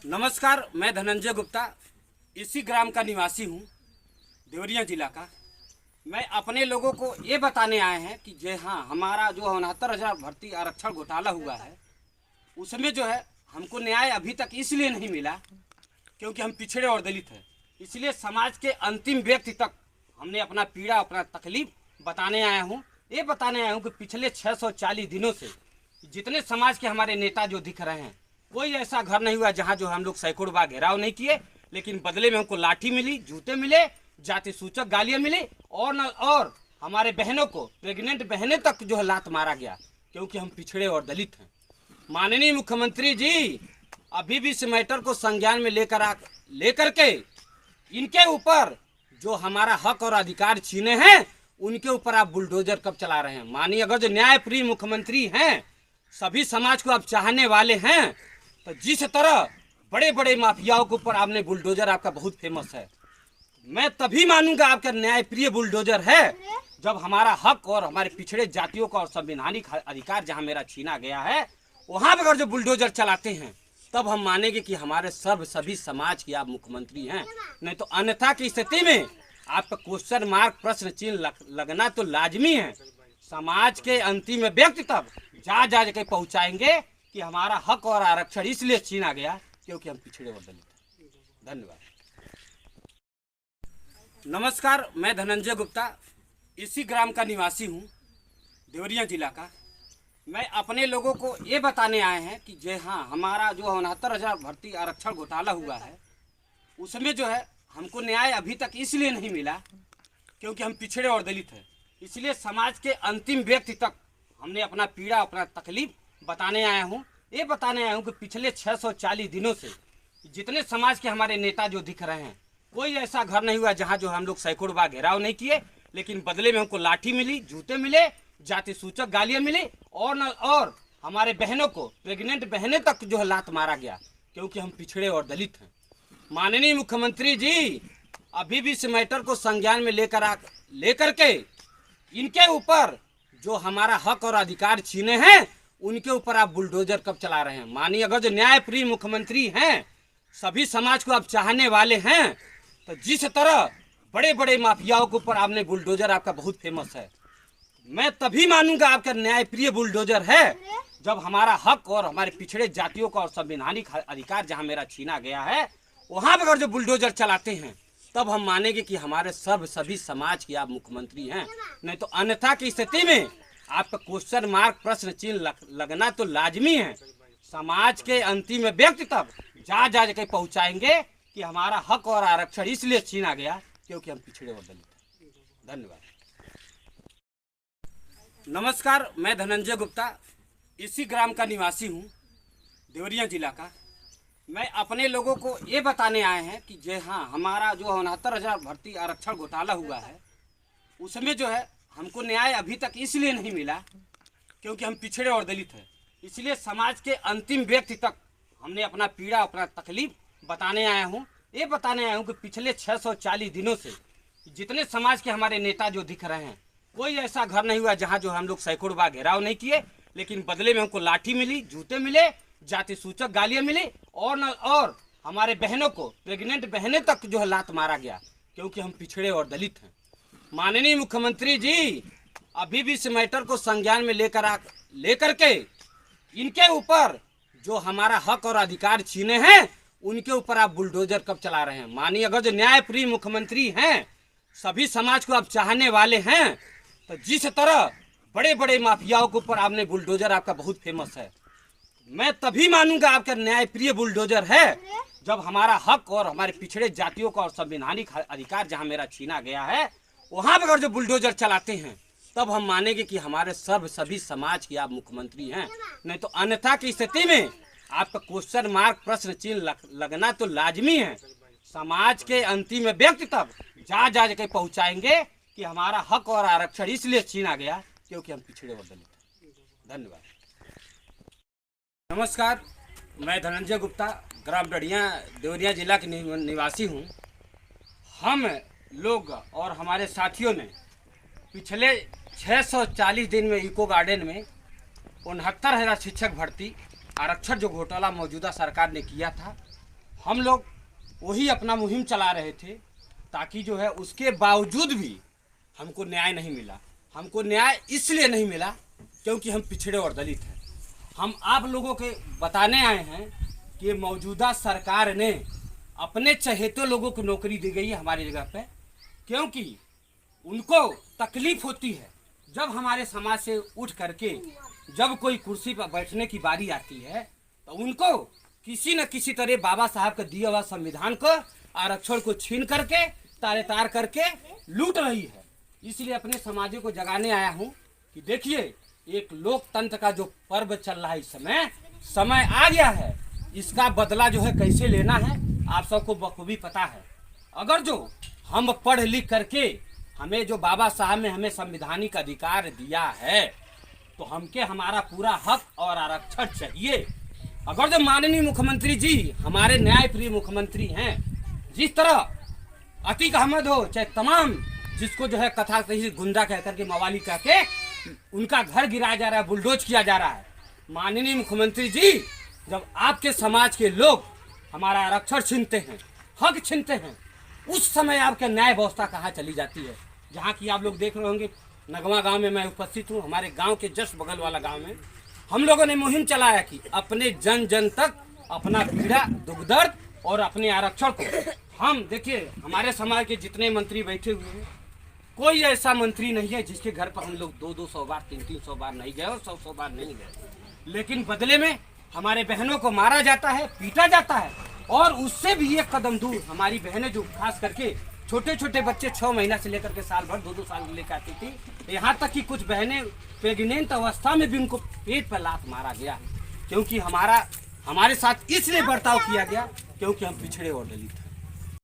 नमस्कार, मैं धनंजय गुप्ता इसी ग्राम का निवासी हूँ, देवरिया जिला का। मैं अपने लोगों को ये बताने आए हैं कि जो हमारा जो 69,000 भर्ती आरक्षण घोटाला हुआ है, उसमें जो है हमको न्याय अभी तक इसलिए नहीं मिला क्योंकि हम पिछड़े और दलित हैं। इसलिए समाज के अंतिम व्यक्ति तक हमने अपना पीड़ा, अपना तकलीफ बताने आया हूँ। ये बताने आया हूँ कि पिछले 640 दिनों से जितने समाज के हमारे नेता जो दिख रहे हैं, कोई ऐसा घर नहीं हुआ जहाँ जो हम लोग सैकड़ों बार घेराव नहीं किए, लेकिन बदले में हमको लाठी मिली, जूते मिले, जाति सूचक गालियाँ मिली और हमारे बहनों को, प्रेग्नेंट बहनें तक जो है लात मारा गया क्योंकि हम पिछड़े और दलित हैं। माननीय मुख्यमंत्री जी अभी भी इस मैटर को संज्ञान में लेकर के इनके ऊपर जो हमारा हक और अधिकार छीने हैं, उनके ऊपर आप बुलडोजर कब चला रहे हैं? माननीय अगर जो न्यायप्रिय मुख्यमंत्री हैं, सभी समाज को आप चाहने वाले हैं, तो जिस तरह बड़े बड़े माफियाओं के ऊपर आपने बुलडोजर, आपका बहुत फेमस है, मैं तभी मानूंगा आपका न्यायप्रिय बुलडोजर है जब हमारा हक और हमारे पिछड़े जातियों का और संवैधानिक अधिकार जहां मेरा छीना गया है, वहां पर अगर जो बुलडोजर चलाते हैं, तब हम मानेंगे कि हमारे सभी समाज के आप मुख्यमंत्री हैं। नहीं तो अन्यथा की स्थिति में आपका क्वेश्चन मार्क, प्रश्न चिन्ह लगना तो लाजमी है। समाज के अंतिम व्यक्ति तक जा के पहुंचाएंगे कि हमारा हक और आरक्षण इसलिए छीना गया क्योंकि हम पिछड़े और दलित हैं। धन्यवाद। नमस्कार, मैं धनंजय गुप्ता इसी ग्राम का निवासी हूँ, देवरिया जिला का। मैं अपने लोगों को ये बताने आए हैं कि जो हमारा जो 69,000 भर्ती आरक्षण घोटाला हुआ है, उसमें जो है हमको न्याय अभी तक इसलिए नहीं मिला क्योंकि हम पिछड़े और दलित हैं। इसलिए समाज के अंतिम व्यक्ति तक हमने अपना पीड़ा, अपना तकलीफ बताने आया हूँ। ये बताने आया हूँ कि पिछले 640 दिनों से जितने समाज के हमारे नेता जो दिख रहे हैं, कोई ऐसा घर नहीं हुआ जहाँ जो हम लोग सैकड़ों बार घेराव नहीं किए, लेकिन बदले में हमको लाठी मिली, जूते मिले, जाति सूचक गालियाँ मिली और हमारे बहनों को, प्रेग्नेंट बहनें तक जो है लात मारा गया क्योंकि हम पिछड़े और दलित हैं। माननीय मुख्यमंत्री जी अभी भी इस मैटर को संज्ञान में लेकर के इनके ऊपर जो हमारा हक और अधिकार छीने हैं, उनके ऊपर आप बुलडोजर कब चला रहे हैं? माननीय अगर जो न्यायप्रिय मुख्यमंत्री हैं, सभी समाज को आप चाहने वाले हैं, तो जिस तरह बड़े बड़े माफियाओं के ऊपर आपने बुलडोजर, आपका बहुत फेमस है, मैं तभी मानूंगा आपका न्यायप्रिय बुलडोजर है जब हमारा हक और हमारे पिछड़े जातियों का और संवैधानिक अधिकार जहां मेरा छीना गया है, वहां पर अगर जो बुलडोजर चलाते हैं, तब हम मानेंगे कि हमारे सभी समाज के आप मुख्यमंत्री हैं। नहीं तो अन्यथा की स्थिति में आपका क्वेश्चन मार्क, प्रश्न चिन्ह लगना तो लाजमी है। समाज के अंतिम व्यक्ति तक जा के पहुंचाएंगे कि हमारा हक और आरक्षण इसलिए छीना गया क्योंकि हम पिछड़े और दलित हैं। धन्यवाद। नमस्कार, मैं धनंजय गुप्ता इसी ग्राम का निवासी हूँ, देवरिया जिला का। मैं अपने लोगों को ये बताने आए हैं कि जो हमारा जो 69,000 भर्ती आरक्षण घोटाला हुआ है, उसमें जो है हमको न्याय अभी तक इसलिए नहीं मिला क्योंकि हम पिछड़े और दलित हैं। इसलिए समाज के अंतिम व्यक्ति तक हमने अपना पीड़ा, अपना तकलीफ बताने आया हूँ। ये बताने आया हूँ कि पिछले 640 दिनों से जितने समाज के हमारे नेता जो दिख रहे हैं, कोई ऐसा घर नहीं हुआ जहाँ जो हम लोग सैकड़ों बार घेराव नहीं किए, लेकिन बदले में हमको लाठी मिली, जूते मिले, जाति सूचक गालियाँ मिली और हमारे बहनों को, प्रेग्नेंट बहनें तक जो है लात मारा गया क्योंकि हम पिछड़े और दलित हैं। माननीय मुख्यमंत्री जी अभी भी इस मैटर को संज्ञान में लेकर के इनके ऊपर जो हमारा हक और अधिकार छीने हैं, उनके ऊपर आप बुलडोजर कब चला रहे हैं? माननीय अगर जो न्यायप्रिय मुख्यमंत्री हैं, सभी समाज को आप चाहने वाले हैं, तो जिस तरह बड़े बड़े माफियाओं के ऊपर आपने बुलडोजर, आपका बहुत फेमस है, मैं तभी मानूंगा आपका न्यायप्रिय बुलडोजर है जब हमारा हक और हमारे पिछड़े जातियों का और संवैधानिक अधिकार जहां मेरा छीना गया है, वहां पर अगर जो बुलडोजर चलाते हैं, तब हम मानेंगे कि हमारे सभी समाज के आप मुख्यमंत्री हैं। नहीं तो अन्यथा की स्थिति में आपका क्वेश्चन मार्क, प्रश्न चिन्ह लगना तो लाजमी है। समाज के अंतिम व्यक्ति तक जा के पहुंचाएंगे कि हमारा हक और आरक्षण इसलिए छीना गया क्योंकि हम पिछड़े और दलित हैं। धन्यवाद। नमस्कार, मैं धनंजय गुप्ता ग्राम डढ़िया, देवरिया जिला के निवासी हूँ। हम लोग और हमारे साथियों ने पिछले 640 दिन में इको गार्डन में 69,000 शिक्षक भर्ती आरक्षण जो घोटाला मौजूदा सरकार ने किया था, हम लोग वही अपना मुहिम चला रहे थे, ताकि जो है उसके बावजूद भी हमको न्याय नहीं मिला। हमको न्याय इसलिए नहीं मिला क्योंकि हम पिछड़े और दलित हैं। हम आप लोगों के बताने आए हैं कि मौजूदा सरकार ने अपने चहेते लोगों को नौकरी दी गई है हमारी जगह पे, क्योंकि उनको तकलीफ होती है जब हमारे समाज से उठ करके जब कोई कुर्सी पर बैठने की बारी आती है तो उनको किसी न किसी तरह बाबा साहब का दिया हुआ संविधान को, आरक्षण को छीन करके तारे तार करके लूट रही है। इसलिए अपने समाजों को जगाने आया हूँ कि देखिए, एक लोकतंत्र का जो पर्व चल रहा है इस समय आ गया है। इसका बदला जो है कैसे लेना है आप सबको बखूबी पता है। अगर जो हम पढ़ लिख करके हमें जो बाबा साहब ने हमें संवैधानिक अधिकार दिया है तो हमके हमारा पूरा हक और आरक्षण चाहिए। अगर जो माननीय मुख्यमंत्री जी हमारे न्याय प्रिय मुख्यमंत्री हैं, जिस तरह अतीक अहमद हो चाहे तमाम जिसको जो है कथा कही गुंडा कह करके मवाली कह के उनका घर गिराया जा रहा है, बुलडोज किया जा रहा है, माननीय मुख्यमंत्री जी जब आपके समाज के लोग हमारा आरक्षण छीनते हैं, हक छीनते हैं, उस समय आपका न्याय व्यवस्था कहाँ चली जाती है। जहाँ की आप लोग देख रहे होंगे नगवा गांव में मैं उपस्थित हूँ, हमारे गांव के जस्ट बगल वाला गांव में हम लोगों ने मुहिम चलाया कि अपने जन जन तक अपना पीड़ा दुख दर्द और अपने आरक्षण को हम देखिए, हमारे समाज के जितने मंत्री बैठे हुए हैं कोई ऐसा मंत्री नहीं है जिसके घर पर हम लोग 200-200 बार 300-300 बार नहीं गए और 100-100 बार नहीं गए, लेकिन बदले में हमारे बहनों को मारा जाता है, पीटा जाता है। और उससे भी एक कदम दूर हमारी बहनें जो खास करके छोटे छोटे बच्चे 6 महीना से लेकर के साल भर 2-2 साल लेकर आती थी, यहाँ तक कि कुछ बहनें प्रेग्नेंट अवस्था में भी उनको पेट पर लात मारा गया, क्योंकि हमारे साथ इसलिए बर्ताव किया गया क्योंकि हम पिछड़े और दलित हैं।